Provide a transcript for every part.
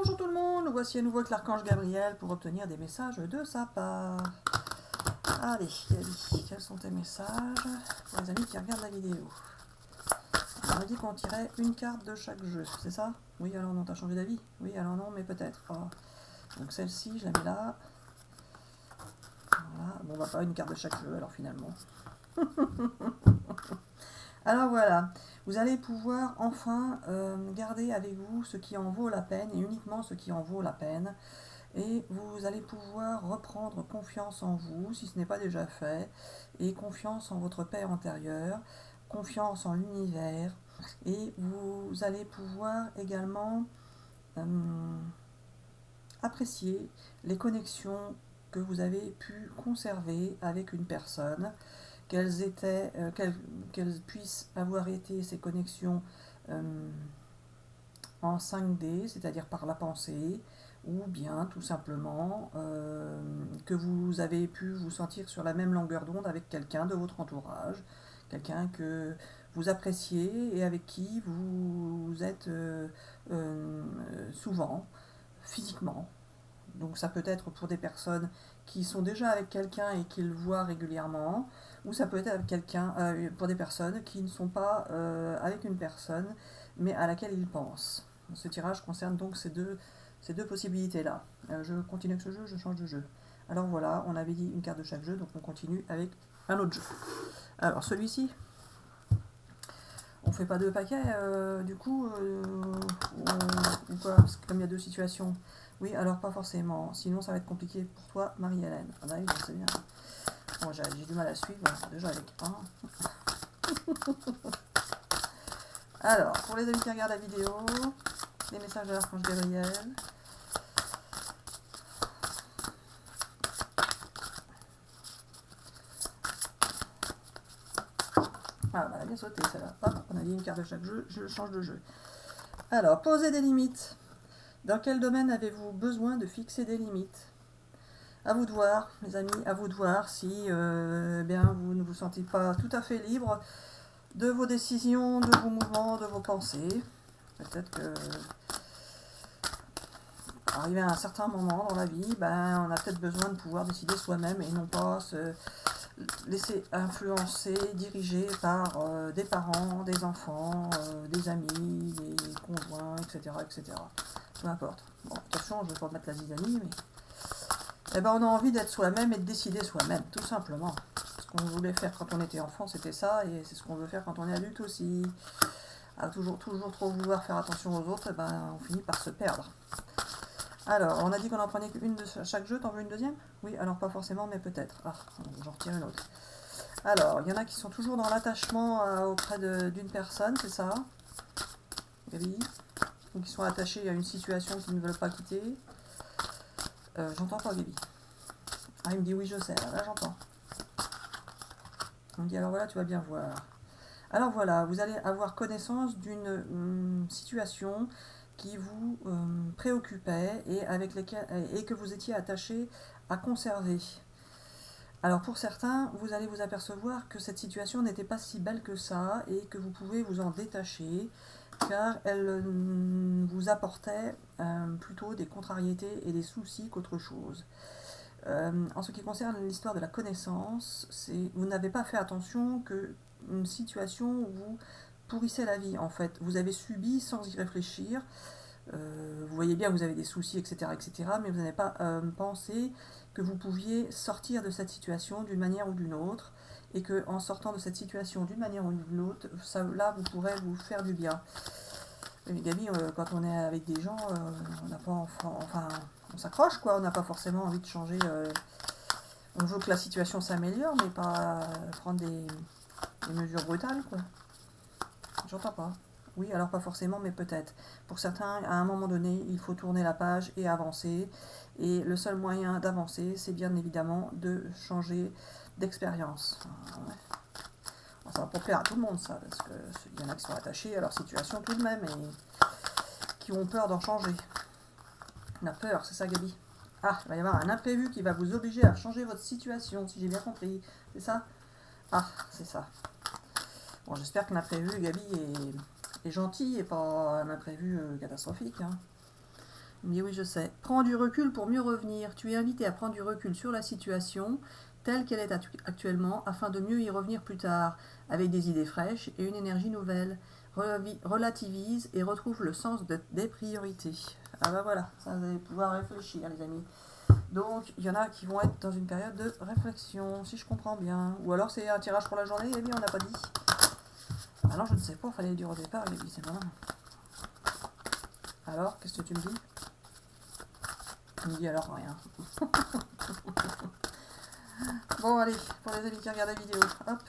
Bonjour tout le monde, voici à nouveau avec l'archange Gabriel pour obtenir des messages de sa part. Allez, Gabi, quels sont tes messages pour les amis qui regardent la vidéo? On m'a dit qu'on tirait une carte de chaque jeu, c'est ça? Oui, alors non, t'as changé d'avis? Oui, alors non, mais peut-être. Oh. Donc celle-ci, je la mets là. Voilà, bon, bah pas une carte de chaque jeu alors finalement. Alors voilà, vous allez pouvoir enfin garder avec vous ce qui en vaut la peine et uniquement ce qui en vaut la peine. Et vous allez pouvoir reprendre confiance en vous, si ce n'est pas déjà fait, et confiance en votre paix intérieure, confiance en l'univers, et vous allez pouvoir également apprécier les connexions que vous avez pu conserver avec une personne, quelles puissent avoir été ces connexions en 5D, c'est-à-dire par la pensée, ou bien tout simplement que vous avez pu vous sentir sur la même longueur d'onde avec quelqu'un de votre entourage, quelqu'un que vous appréciez et avec qui vous êtes souvent, physiquement. Donc ça peut être pour des personnes qui sont déjà avec quelqu'un et qui le voient régulièrement, ou ça peut être avec quelqu'un, pour des personnes qui ne sont pas avec une personne, mais à laquelle ils pensent. Ce tirage concerne donc ces deux possibilités-là. Je continue avec ce jeu, je change de jeu. Alors voilà, on avait dit une carte de chaque jeu, donc on continue avec un autre jeu. Alors celui-ci, on fait pas deux paquets, du coup, ou quoi? Parce que comme il y a deux situations. Oui, alors pas forcément. Sinon, ça va être compliqué pour toi, Marie-Hélène. Ah bah oui, je sais bien. Bon, j'ai du mal à suivre, déjà avec un. Alors, pour les amis qui regardent la vidéo, les messages de l'archange Gabriel. Ah, bah, elle a bien sauté celle-là. Hop, on a dit une carte de chaque jeu, je change de jeu. Alors, posez des limites. Dans quel domaine avez-vous besoin de fixer des limites? À vous de voir, les amis, à vous de voir si bien, vous ne vous sentez pas tout à fait libre de vos décisions, de vos mouvements, de vos pensées. Peut-être que, arrivé à un certain moment dans la vie, ben, on a peut-être besoin de pouvoir décider soi-même et non pas se laisser influencer, diriger par des parents, des enfants, des amis, des conjoints, etc., etc. Peu importe. Bon, attention, je ne vais pas mettre la zizanie, mais eh ben, on a envie d'être soi-même et de décider soi-même, tout simplement. Ce qu'on voulait faire quand on était enfant, c'était ça, et c'est ce qu'on veut faire quand on est adulte aussi. À toujours trop vouloir faire attention aux autres, eh ben, on finit par se perdre. Alors, on a dit qu'on en prenait qu'une de chaque jeu, t'en veux une deuxième? Oui, alors pas forcément, mais peut-être. Ah, j'en retire une autre. Alors, il y en a qui sont toujours dans l'attachement auprès d'une personne, c'est ça? Gabi? Ou qui sont attachés à une situation qu'ils ne veulent pas quitter. J'entends pas, Gabi. Ah, il me dit oui, je sais, là j'entends. On me dit alors voilà, tu vas bien voir. Alors voilà, vous allez avoir connaissance d'une situation qui vous préoccupait et, et que vous étiez attaché à conserver. Alors pour certains, vous allez vous apercevoir que cette situation n'était pas si belle que ça et que vous pouvez vous en détacher car elle vous apportait plutôt des contrariétés et des soucis qu'autre chose. En ce qui concerne l'histoire de la connaissance, vous n'avez pas fait attention que une situation où vous pourrissez la vie en fait. Vous avez subi sans y réfléchir. Vous voyez bien que vous avez des soucis, etc., etc., mais vous n'avez pas pensé que vous pouviez sortir de cette situation d'une manière ou d'une autre, et que en sortant de cette situation d'une manière ou d'une autre, là, vous pourrez vous faire du bien. Mais Gabi, quand on est avec des gens, on n'a pas enfin, on s'accroche quoi, on n'a pas forcément envie de changer. On veut que la situation s'améliore, mais pas prendre des mesures brutales quoi. J'entends pas. Oui, alors pas forcément, mais peut-être. Pour certains, à un moment donné, il faut tourner la page et avancer. Et le seul moyen d'avancer, c'est bien évidemment de changer d'expérience. Ça va pas plaire à tout le monde, ça, parce qu'il y en a qui sont attachés à leur situation tout de même et qui ont peur d'en changer. La peur, c'est ça, Gabi? Ah, il va y avoir un imprévu qui va vous obliger à changer votre situation, si j'ai bien compris. C'est ça? Ah, c'est ça. Bon, j'espère que l'imprévu, Gabi, est gentil et pas un imprévu catastrophique. Hein. Il me dit oui, je sais. Prends du recul pour mieux revenir. Tu es invité à prendre du recul sur la situation telle qu'elle est actuellement afin de mieux y revenir plus tard, avec des idées fraîches et une énergie nouvelle. Relativise et retrouve le sens des priorités. Ah bah voilà, ça vous allez pouvoir réfléchir les amis. Donc il y en a qui vont être dans une période de réflexion, si je comprends bien. Ou alors c'est un tirage pour la journée, et bien on n'a pas dit. Alors je ne sais pas, il fallait le dire au départ, il a dit c'est bon. Alors, qu'est-ce que tu me dis? Tu me dis alors rien. Bon allez, pour les amis qui regardent la vidéo, hop,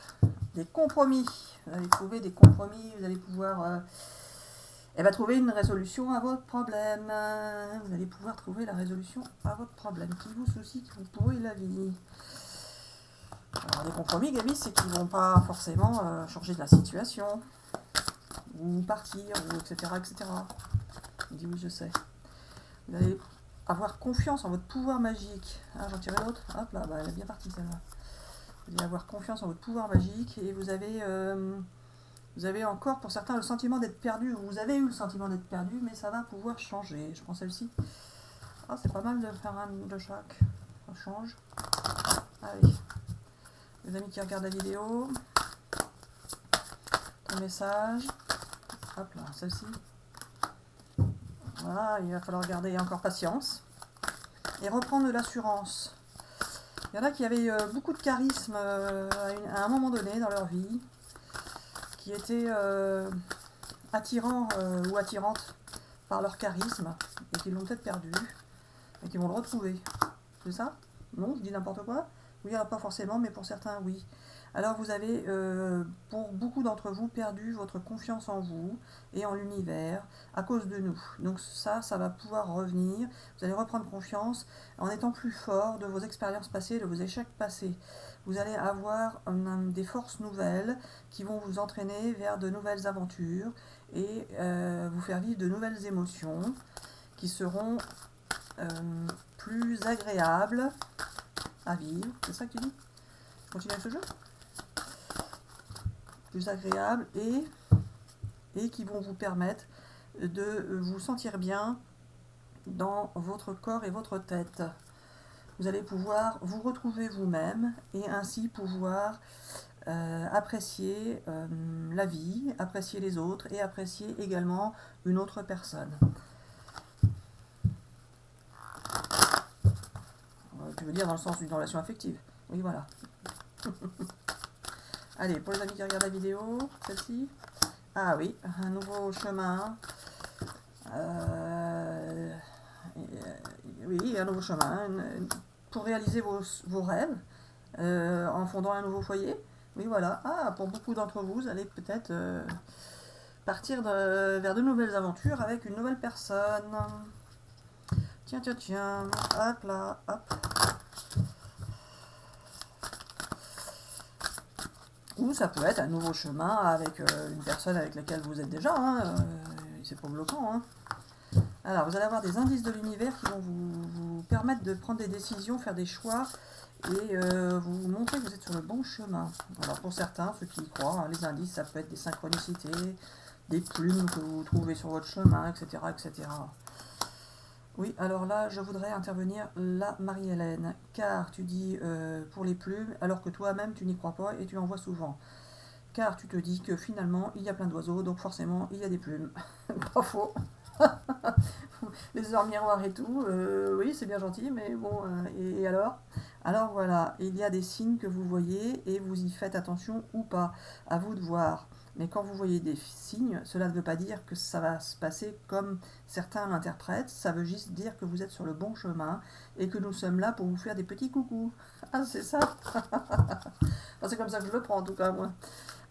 des compromis. Vous allez trouver des compromis, vous allez pouvoir trouver une résolution à votre problème. Vous allez pouvoir trouver la résolution à votre problème qui vous soucie, qui vous pourrit la vie. Alors les compromis, Gabi, c'est qu'ils ne vont pas forcément changer de la situation, ou partir, ou etc. etc. Il dit oui, je sais. Vous allez avoir confiance en votre pouvoir magique. Ah, j'en tirais l'autre. Hop là, bah, elle est bien partie celle-là. Vous allez avoir confiance en votre pouvoir magique et vous avez encore pour certains le sentiment d'être perdu. Vous avez eu le sentiment d'être perdu, mais ça va pouvoir changer. Je prends celle-ci. Ah, c'est pas mal de faire un de chaque. Ça change. Allez. Les amis qui regardent la vidéo. Ton message. Hop là, celle-ci. Voilà, il va falloir garder encore patience. Et reprendre de l'assurance. Il y en a qui avaient beaucoup de charisme à un moment donné dans leur vie, qui étaient attirants ou attirantes par leur charisme, et qui l'ont peut-être perdu, et qui vont le retrouver. C'est ça? Non, je dis n'importe quoi? Oui, alors pas forcément, mais pour certains, oui. Alors vous avez, pour beaucoup d'entre vous, perdu votre confiance en vous et en l'univers à cause de nous. Donc ça va pouvoir revenir. Vous allez reprendre confiance en étant plus fort de vos expériences passées, de vos échecs passés. Vous allez avoir des forces nouvelles qui vont vous entraîner vers de nouvelles aventures et vous faire vivre de nouvelles émotions qui seront plus agréables à vivre. C'est ça que tu dis? Continue avec ce jeu? Plus agréables et qui vont vous permettre de vous sentir bien dans votre corps et votre tête. Vous allez pouvoir vous retrouver vous-même et ainsi pouvoir apprécier la vie, apprécier les autres et apprécier également une autre personne. Tu veux dire dans le sens d'une relation affective? Oui, voilà. Allez, pour les amis qui regardent la vidéo, celle-ci. Ah oui, un nouveau chemin. Oui, un nouveau chemin. Pour réaliser vos rêves, en fondant un nouveau foyer. Oui, voilà. Ah, pour beaucoup d'entre vous, vous allez peut-être partir vers de nouvelles aventures avec une nouvelle personne. Tiens. Hop là, hop. Ou ça peut être un nouveau chemin avec une personne avec laquelle vous êtes déjà, hein, c'est pas bloquant. Hein. Alors, vous allez avoir des indices de l'univers qui vont vous permettre de prendre des décisions, faire des choix et vous montrer que vous êtes sur le bon chemin. Alors, pour certains, ceux qui y croient, hein, les indices, ça peut être des synchronicités, des plumes que vous trouvez sur votre chemin, etc. etc. Oui, alors là, je voudrais intervenir là, Marie-Hélène, car tu dis pour les plumes, alors que toi-même, tu n'y crois pas et tu en vois souvent. Car tu te dis que finalement, il y a plein d'oiseaux, donc forcément, il y a des plumes. Pas faux. Les heures miroirs et tout, oui, c'est bien gentil, mais bon, et alors? Alors voilà, il y a des signes que vous voyez et vous y faites attention ou pas, à vous de voir. Mais quand vous voyez des signes, cela ne veut pas dire que ça va se passer comme certains l'interprètent, ça veut juste dire que vous êtes sur le bon chemin et que nous sommes là pour vous faire des petits coucous. Ah, c'est ça. Enfin, c'est comme ça que je le prends en tout cas, moi.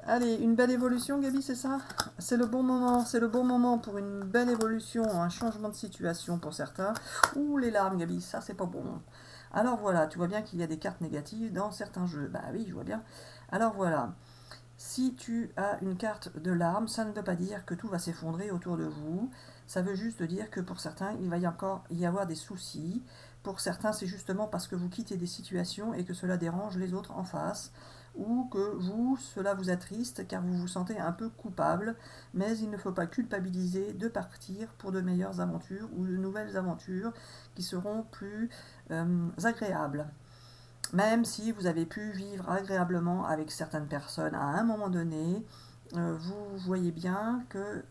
Allez, une belle évolution, Gabi, c'est ça? C'est le bon moment pour une belle évolution, un changement de situation pour certains. Ouh, les larmes, Gabi, ça c'est pas bon. Alors voilà, tu vois bien qu'il y a des cartes négatives dans certains jeux. Bah oui, je vois bien. Alors voilà, si tu as une carte de larmes, ça ne veut pas dire que tout va s'effondrer autour de vous. Ça veut juste dire que pour certains, il va encore y avoir des soucis. Pour certains, c'est justement parce que vous quittez des situations et que cela dérange les autres en face. ou que vous, cela vous attriste car vous vous sentez un peu coupable, mais il ne faut pas culpabiliser de partir pour de meilleures aventures ou de nouvelles aventures qui seront plus agréables. Même si vous avez pu vivre agréablement avec certaines personnes à un moment donné, vous voyez bien que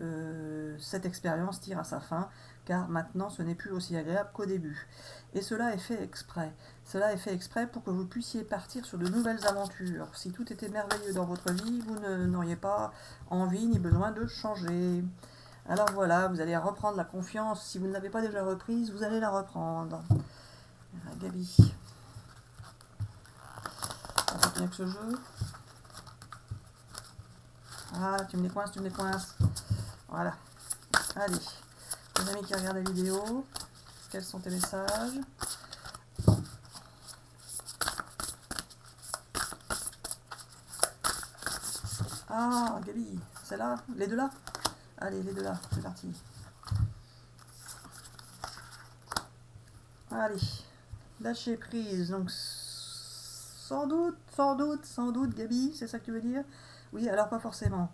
cette expérience tire à sa fin, car maintenant ce n'est plus aussi agréable qu'au début. Et cela est fait exprès. Cela est fait exprès pour que vous puissiez partir sur de nouvelles aventures. Si tout était merveilleux dans votre vie, vous n'auriez pas envie ni besoin de changer. Alors voilà, vous allez reprendre la confiance. Si vous ne l'avez pas déjà reprise, vous allez la reprendre. Gabi. On continue avec ce jeu. Ah, tu me les coinces, tu me les coinces. Voilà. Allez. Les amis qui regardent la vidéo, quels sont tes messages? Ah, Gabi, c'est là? Les deux là? Allez, les deux là, c'est parti. Allez. Lâcher prise. Donc, sans doute, Gabi, c'est ça que tu veux dire? Oui, alors pas forcément.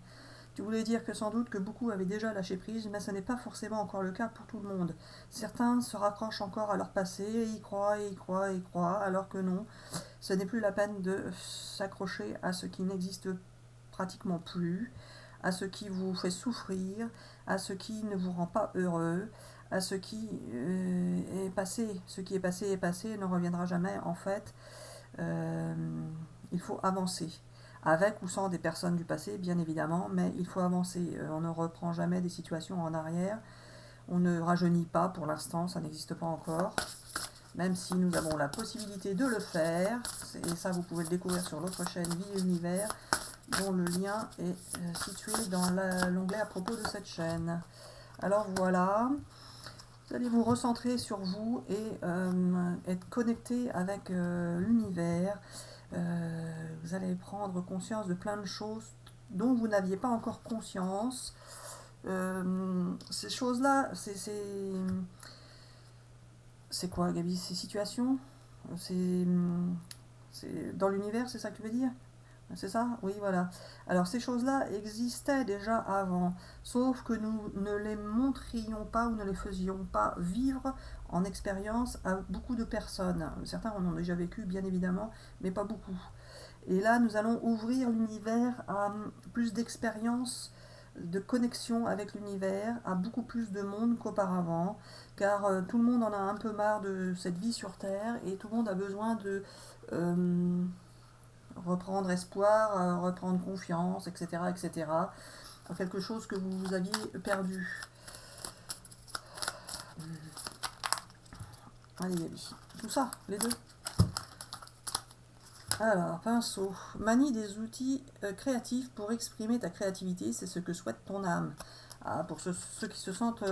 Tu voulais dire que sans doute que beaucoup avaient déjà lâché prise, mais ce n'est pas forcément encore le cas pour tout le monde. Certains se raccrochent encore à leur passé, et y croient, et y croient, et y croient, alors que non, ce n'est plus la peine de s'accrocher à ce qui n'existe pratiquement plus, à ce qui vous fait souffrir, à ce qui ne vous rend pas heureux, à ce qui est passé. Ce qui est passé, ne reviendra jamais en fait. Il faut avancer. Avec ou sans des personnes du passé, bien évidemment, mais il faut avancer. On ne reprend jamais des situations en arrière. On ne rajeunit pas pour l'instant, ça n'existe pas encore. Même si nous avons la possibilité de le faire. Et ça, vous pouvez le découvrir sur l'autre chaîne Vie et Univers, dont le lien est situé dans l'onglet à propos de cette chaîne. Alors voilà. Vous allez vous recentrer sur vous et être connecté avec l'univers. Vous allez prendre conscience de plein de choses dont vous n'aviez pas encore conscience. Ces choses-là, c'est quoi, Gabi? Ces situations? C'est dans l'univers, c'est ça que tu veux dire? C'est ça? Oui, voilà. Alors ces choses-là existaient déjà avant, sauf que nous ne les montrions pas ou ne les faisions pas vivre en expérience à beaucoup de personnes. Certains en ont déjà vécu, bien évidemment, mais pas beaucoup. Et là, nous allons ouvrir l'univers à plus d'expériences, de connexion avec l'univers, à beaucoup plus de monde qu'auparavant, car tout le monde en a un peu marre de cette vie sur Terre et tout le monde a besoin de reprendre espoir, reprendre confiance, etc., etc. Quelque chose que vous aviez perdu. Allez, Gabi. Tout ça, les deux. Alors, pinceau. Manie des outils créatifs pour exprimer ta créativité, c'est ce que souhaite ton âme. Ah, pour ceux qui se sentent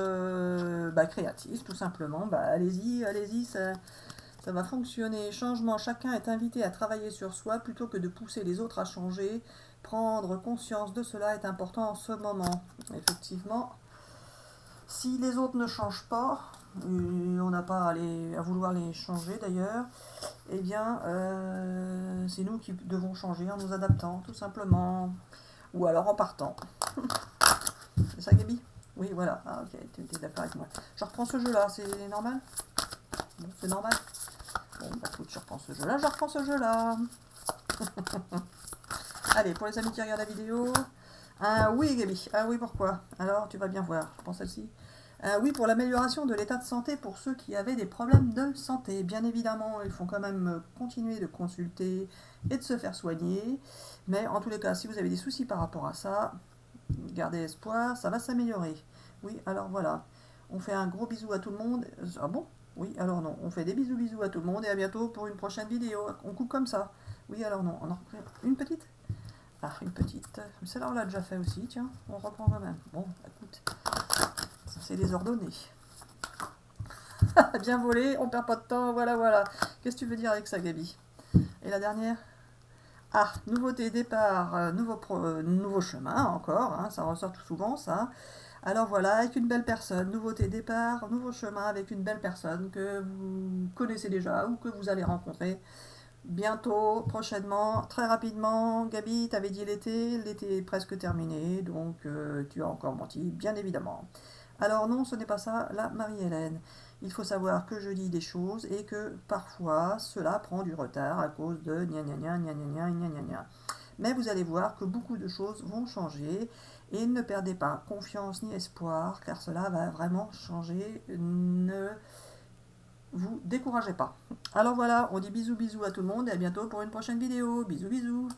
créatifs, tout simplement, allez-y, ça va fonctionner. Changement, chacun est invité à travailler sur soi plutôt que de pousser les autres à changer. Prendre conscience de cela est important en ce moment. Effectivement, si les autres ne changent pas, et on n'a pas à vouloir les changer d'ailleurs, eh bien, c'est nous qui devons changer en nous adaptant, tout simplement. Ou alors en partant. C'est ça, Gabi? Oui, voilà. Ah, ok, tu es d'accord avec moi. Je reprends ce jeu-là, c'est normal? Bon, c'est normal? Bon, bah écoute, je reprends ce jeu-là. Allez, pour les amis qui regardent la vidéo. Ah oui, Gabi. Ah oui, pourquoi? Alors, tu vas bien voir. Je prends celle-ci. Oui, pour l'amélioration de l'état de santé pour ceux qui avaient des problèmes de santé. Bien évidemment, il faut quand même continuer de consulter et de se faire soigner. Mais en tous les cas, si vous avez des soucis par rapport à ça, gardez espoir, ça va s'améliorer. Oui, alors voilà. On fait un gros bisou à tout le monde. Ah bon? Oui, alors non. On fait des bisous à tout le monde et à bientôt pour une prochaine vidéo. On coupe comme ça. Oui, alors non. On en reprend une petite? Ah, une petite. Celle-là, on l'a déjà fait aussi, tiens. On reprend quand même. Bon, écoute. C'est désordonné. Bien volé, on perd pas de temps, voilà. Qu'est-ce que tu veux dire avec ça, Gabi? Et la dernière? Ah, nouveauté, départ, nouveau chemin encore, hein, ça ressort tout souvent, ça. Alors voilà, avec une belle personne, nouveauté, départ, nouveau chemin avec une belle personne que vous connaissez déjà ou que vous allez rencontrer. bientôt, prochainement, très rapidement. Gabi, t'avais dit l'été est presque terminé, donc tu as encore menti, bien évidemment. Alors non, ce n'est pas ça, la Marie-Hélène. Il faut savoir que je dis des choses et que parfois cela prend du retard à cause de gna gna gna gna gna gna gna gna gna. Mais vous allez voir que beaucoup de choses vont changer et ne perdez pas confiance ni espoir car cela va vraiment changer. Ne vous découragez pas. Alors voilà, on dit bisous bisous à tout le monde et à bientôt pour une prochaine vidéo. Bisous bisous.